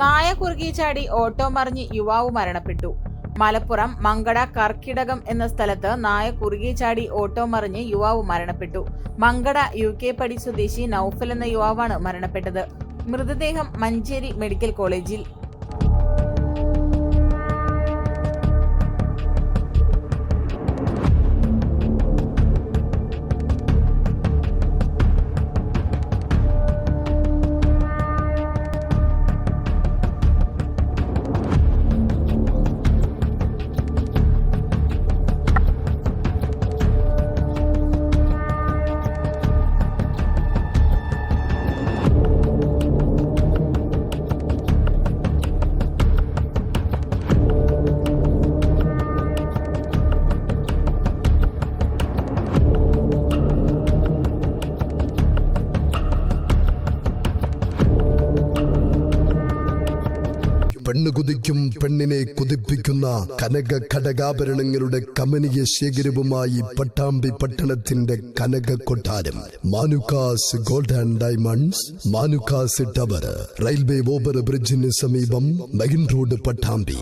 നായ കുറുകി ചാടി ഓട്ടോ മറിഞ്ഞ് യുവാവ് മരണപ്പെട്ടു. മലപ്പുറം മങ്കട കർക്കിടകം എന്ന സ്ഥലത്ത് നായ കുറുകി ചാടി ഓട്ടോ മറിഞ്ഞ് യുവാവ് മരണപ്പെട്ടു. മങ്കട UK പടി സ്വദേശി നൌഫൽ എന്ന യുവാവാണ് മരണപ്പെട്ടത്. മൃതദേഹം മഞ്ചേരി മെഡിക്കൽ കോളേജിൽ. പെണ്ണ് കുതിക്കും പെണ്ണിനെ കുതിപ്പിക്കുന്ന കനക ഘടകാഭരണങ്ങളുടെ കമനീയ ശേഖരവുമായി പട്ടാമ്പി പട്ടണത്തിന്റെ കനക കൊട്ടാരം Manukkas gold and diamonds, Manukkas tower, railway over ബ്രിഡ്ജിന് സമീപം മെയിൻ റോഡ്, പട്ടാമ്പി.